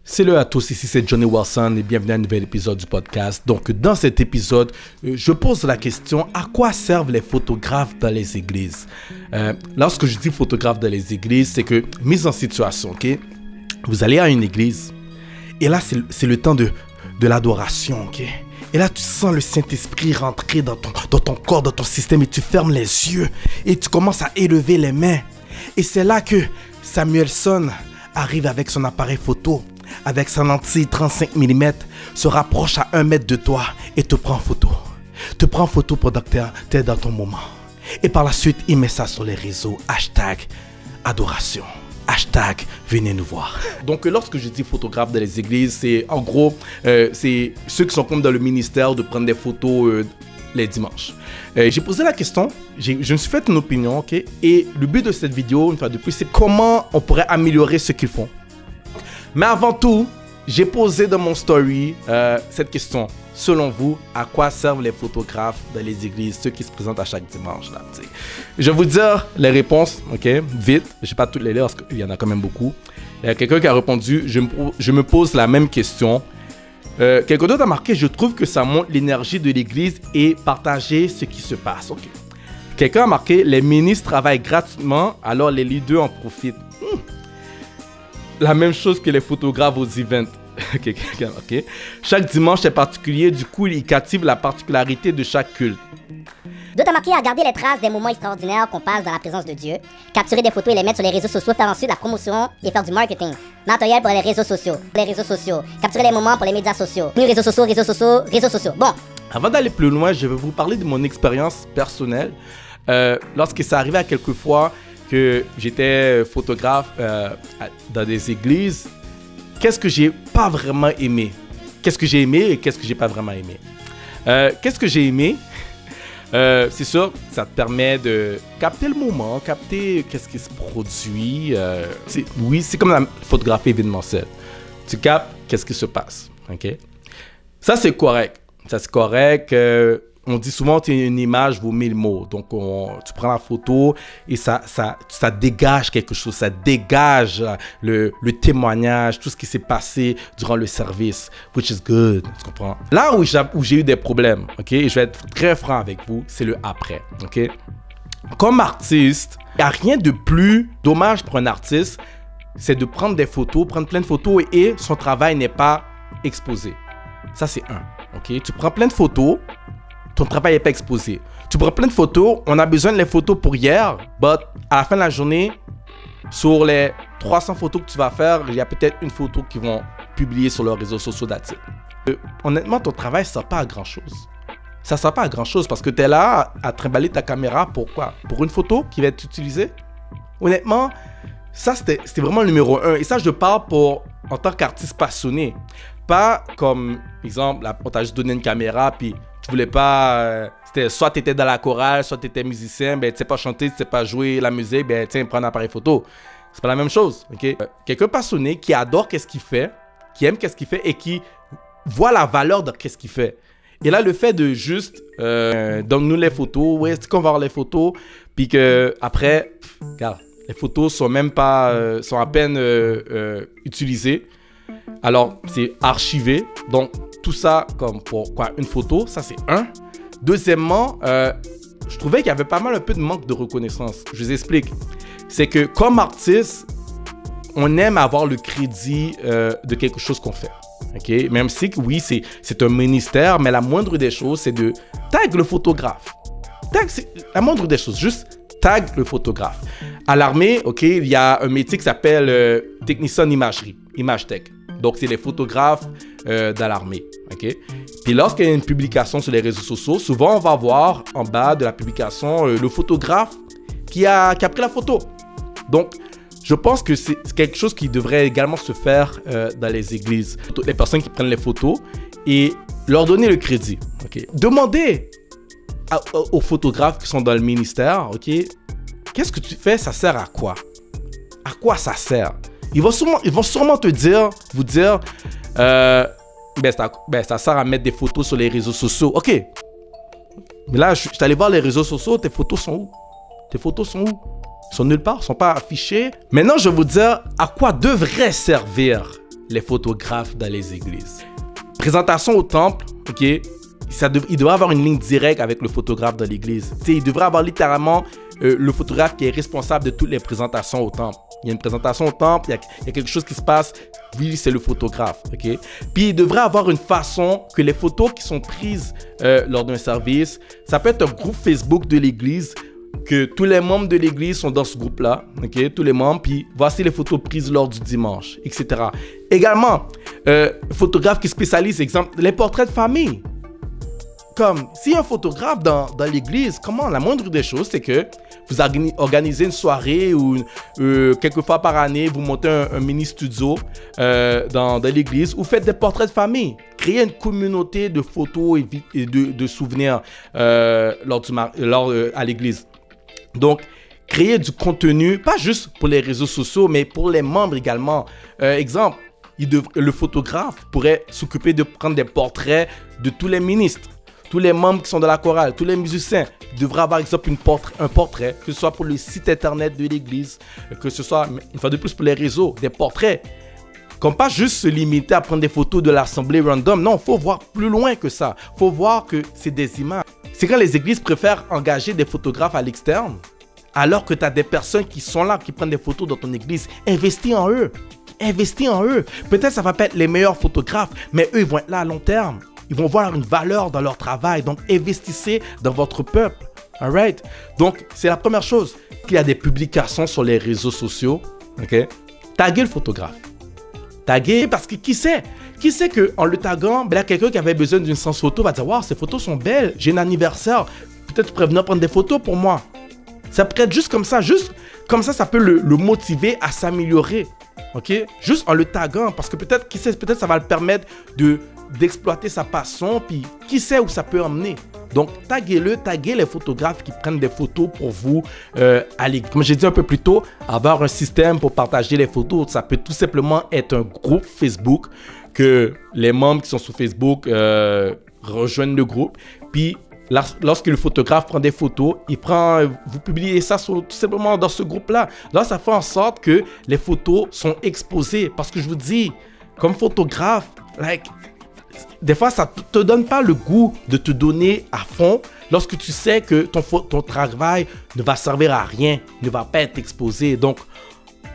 Salut à tous, ici c'est Johnny Wilson et bienvenue à un nouvel épisode du podcast. Donc dans cet épisode, je pose la question, à quoi servent les photographes dans les églises? Lorsque je dis photographe dans les églises, c'est que, mise en situation, ok? Vous allez à une église et là c'est le temps de l'adoration, ok? Et là tu sens le Saint-Esprit rentrer dans ton corps, dans ton système et tu fermes les yeux et tu commences à élever les mains. Et c'est là que Samuelson arrive avec son appareil photo, avec sa lentille 35 mm, se rapproche à 1 mètre de toi et te prend en photo. Te prend en photo pendant que tu es dans ton moment. Et par la suite, il met ça sur les réseaux. Hashtag adoration. Hashtag venez nous voir. Donc lorsque je dis photographe dans les églises, c'est en gros, c'est ceux qui sont comme dans le ministère de prendre des photos les dimanches. J'ai posé la question, je me suis fait une opinion, ok? Et le but de cette vidéo, une fois de plus, c'est comment on pourrait améliorer ce qu'ils font. Mais avant tout, j'ai posé dans mon story cette question. Selon vous, à quoi servent les photographes dans les églises, ceux qui se présentent à chaque dimanche là, t'sais. Je vais vous dire les réponses, ok? Vite, je ne vais pas toutes les lire parce qu'il y en a quand même beaucoup. Il y a quelqu'un qui a répondu, je me pose la même question. Quelqu'un d'autre a marqué, je trouve que ça montre l'énergie de l'église et partager ce qui se passe. Ok. Quelqu'un a marqué, les ministres travaillent gratuitement, alors les leaders en profitent. La même chose que les photographes aux events. Quelqu'un a marqué, chaque dimanche est particulier, du coup il captive la particularité de chaque culte. D'autres ont marqué à garder les traces des moments extraordinaires qu'on passe dans la présence de Dieu, capturer des photos et les mettre sur les réseaux sociaux, faire ensuite la promotion et faire du marketing. Matériel pour les réseaux sociaux. Capturer les moments pour les médias sociaux. Réseaux sociaux. Bon. Avant d'aller plus loin, je vais vous parler de mon expérience personnelle. Lorsque ça arrivait à quelques fois que j'étais photographe dans des églises, qu'est-ce que j'ai pas vraiment aimé? Qu'est-ce que j'ai aimé et qu'est-ce que j'ai pas vraiment aimé? Qu'est-ce que j'ai aimé? C'est sûr, ça te permet de capter le moment, capter qu'est-ce qui se produit. Oui, c'est comme la photographie événementielle. Tu captes qu'est-ce qui se passe. Okay? Ça, c'est correct. Ça, c'est correct. On dit souvent qu'une image vaut 1000 mots. Donc, tu prends la photo et ça dégage quelque chose. Ça dégage le témoignage, tout ce qui s'est passé durant le service, which is good. Tu comprends? Là où j'ai eu des problèmes, ok, et je vais être très franc avec vous, c'est le après. Ok? Comme artiste, il n'y a rien de plus dommage pour un artiste, c'est de prendre des photos, prendre plein de photos et son travail n'est pas exposé. Ça, c'est un. Ok? Tu prends plein de photos. Ton travail n'est pas exposé. Tu prends plein de photos, on a besoin de les photos pour hier, but à la fin de la journée, sur les 300 photos que tu vas faire, il y a peut-être une photo qu'ils vont publier sur leurs réseaux sociaux d'attitude. Honnêtement, ton travail ne sert pas à grand-chose. Ça ne sert pas à grand-chose parce que tu es là à trimballer ta caméra pour quoi? Pour une photo qui va être utilisée? Honnêtement, ça c'était vraiment le numéro 1. Et ça, je parle en tant qu'artiste passionné. Pas comme, exemple, on t'a juste donné une caméra puis tu voulais pas, soit tu étais dans la chorale, soit tu étais musicien, ben tu sais pas chanter, tu sais pas jouer la musique, ben tiens, prends un appareil photo. C'est pas la même chose, ok? Quelqu'un passionné qui adore qu'est-ce qu'il fait, qui aime qu'est-ce qu'il fait et qui voit la valeur de qu'est-ce qu'il fait. Et là, le fait de juste, donne-nous les photos, ouais, c'est qu'on va avoir les photos, puis que après, regarde, les photos sont même pas, sont à peine utilisées. Alors, c'est archivé. Donc, tout ça, comme pour quoi? Une photo, ça c'est un. Deuxièmement, je trouvais qu'il y avait pas mal un peu de manque de reconnaissance. Je vous explique. C'est que comme artiste, on aime avoir le crédit de quelque chose qu'on fait. Okay? Même si, oui, c'est un ministère, mais la moindre des choses, c'est de tag le photographe. C'est la moindre des choses, juste tag le photographe. À l'armée, ok, il y a un métier qui s'appelle technicien imagerie, image tech. Donc, c'est les photographes dans l'armée. Okay? Puis, lorsqu'il y a une publication sur les réseaux sociaux, souvent, on va voir en bas de la publication le photographe qui a pris la photo. Donc, je pense que c'est quelque chose qui devrait également se faire dans les églises. Les personnes qui prennent les photos et leur donner le crédit. Okay? Demandez aux photographes qui sont dans le ministère, ok, qu'est-ce que tu fais? Ça sert à quoi? À quoi ça sert? Ils vont sûrement vous dire, ça sert à mettre des photos sur les réseaux sociaux. Ok. Mais là, je suis allé voir les réseaux sociaux, tes photos sont où? Tes photos sont où? Ils sont nulle part, ils ne sont pas affichés. Maintenant, je vais vous dire à quoi devraient servir les photographes dans les églises. Présentation au temple, ok? Il devrait avoir une ligne directe avec le photographe dans l'église. Il devrait avoir littéralement le photographe qui est responsable de toutes les présentations au temple. Il y a une présentation au temple, il y a quelque chose qui se passe, oui, c'est le photographe, ok? Puis il devrait avoir une façon que les photos qui sont prises lors d'un service, ça peut être un groupe Facebook de l'église, que tous les membres de l'église sont dans ce groupe-là, ok? Tous les membres, puis voici les photos prises lors du dimanche, etc. Également, photographe qui spécialise, exemple, les portraits de famille. Comme, si un photographe dans l'église, comment, la moindre des choses, c'est que vous organisez une soirée ou quelques fois par année, vous montez un mini studio dans l'église ou faites des portraits de famille. Créez une communauté de photos et de souvenirs à l'église. Donc, créer du contenu, pas juste pour les réseaux sociaux, mais pour les membres également. Exemple, le photographe pourrait s'occuper de prendre des portraits de tous les ministres, tous les membres qui sont de la chorale, tous les musiciens. Il devrait avoir, exemple, un portrait, que ce soit pour le site internet de l'église, que ce soit, une fois de plus, pour les réseaux, des portraits. Comme pas juste se limiter à prendre des photos de l'assemblée random. Non, il faut voir plus loin que ça. Il faut voir que c'est des images. C'est quand les églises préfèrent engager des photographes à l'externe, alors que tu as des personnes qui sont là, qui prennent des photos dans ton église. Investis en eux. Investis en eux. Peut-être ça va pas être les meilleurs photographes, mais eux, ils vont être là à long terme. Ils vont voir une valeur dans leur travail. Donc, investissez dans votre peuple. Alright? Donc, c'est la première chose. Qu'il y a des publications sur les réseaux sociaux. OK? Taguez le photographe. Taguez, parce que qui sait qu'en le taguant, ben là, quelqu'un qui avait besoin d'une séance photo va dire « Wow, ces photos sont belles. J'ai un anniversaire. Peut-être tu pourrais venir prendre des photos pour moi. » Ça peut être juste comme ça. Juste comme ça peut le motiver à s'améliorer. OK? Juste en le taguant. Parce que peut-être, qui sait, peut-être ça va le permettre d'exploiter sa passion, puis qui sait où ça peut emmener. Donc, taguez les photographes qui prennent des photos pour vous à l'église. Comme j'ai dit un peu plus tôt, avoir un système pour partager les photos, ça peut tout simplement être un groupe Facebook que les membres qui sont sur Facebook rejoignent le groupe. Puis, lorsque le photographe prend des photos, vous publiez ça tout simplement dans ce groupe-là. Là, ça fait en sorte que les photos sont exposées. Parce que je vous dis, comme photographe, des fois, ça ne te donne pas le goût de te donner à fond lorsque tu sais que ton travail ne va servir à rien, ne va pas être exposé. Donc,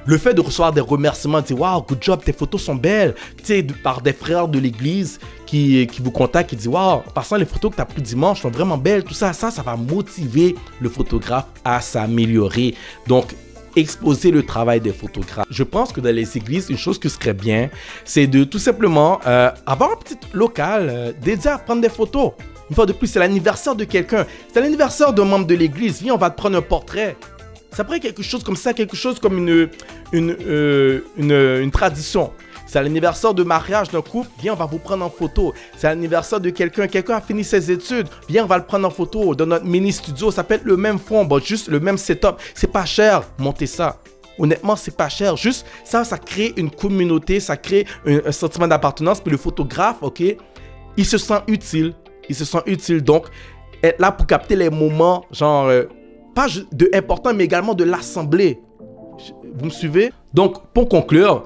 le fait de recevoir des remerciements, de dire « Wow, good job, tes photos sont belles », tu sais, par des frères de l'église qui vous contactent, qui disent « Wow, en passant, les photos que tu as prises dimanche sont vraiment belles », tout ça, ça va motiver le photographe à s'améliorer. Donc, exposer le travail des photographes. Je pense que dans les églises, une chose qui serait bien, c'est de tout simplement avoir un petit local dédié à prendre des photos. Une fois de plus, c'est l'anniversaire de quelqu'un. C'est l'anniversaire d'un membre de l'église. Viens, on va te prendre un portrait. Ça pourrait être quelque chose comme ça, quelque chose comme une tradition. C'est l'anniversaire de mariage d'un couple, viens, on va vous prendre en photo. C'est l'anniversaire de quelqu'un a fini ses études, viens, on va le prendre en photo. Dans notre mini studio, ça peut être le même fond, juste le même setup. C'est pas cher, montez ça. Honnêtement, c'est pas cher. Juste ça crée une communauté, ça crée un sentiment d'appartenance. Puis le photographe, ok, il se sent utile. Donc, être là pour capter les moments, genre, pas de important, mais également de l'assemblée. Vous me suivez? Donc, pour conclure,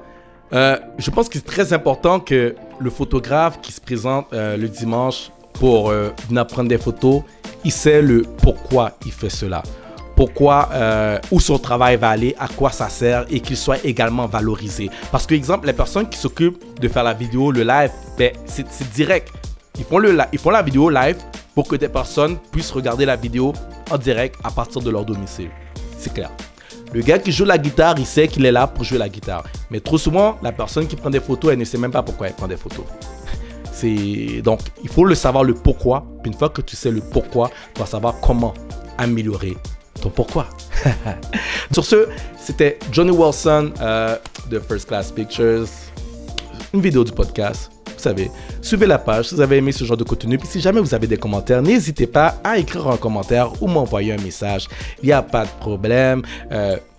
je pense que c'est très important que le photographe qui se présente le dimanche pour venir prendre des photos, il sait le pourquoi il fait cela. Pourquoi, où son travail va aller, à quoi ça sert et qu'il soit également valorisé. Parce que, exemple, les personnes qui s'occupent de faire la vidéo, le live, ben, c'est direct. Ils font la vidéo live pour que des personnes puissent regarder la vidéo en direct à partir de leur domicile. C'est clair. Le gars qui joue la guitare, il sait qu'il est là pour jouer la guitare. Mais trop souvent, la personne qui prend des photos, elle ne sait même pas pourquoi elle prend des photos. Donc, il faut le savoir le pourquoi. Puis une fois que tu sais le pourquoi, tu vas savoir comment améliorer ton pourquoi. Sur ce, c'était Johnny Wilson de First Class Pictures. Une vidéo du podcast. Vous savez, suivez la page si vous avez aimé ce genre de contenu. Puis si jamais vous avez des commentaires, n'hésitez pas à écrire un commentaire ou m'envoyer un message. Il n'y a pas de problème.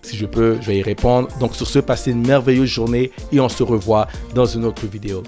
Si je peux, je vais y répondre. Donc sur ce, passez une merveilleuse journée et on se revoit dans une autre vidéo.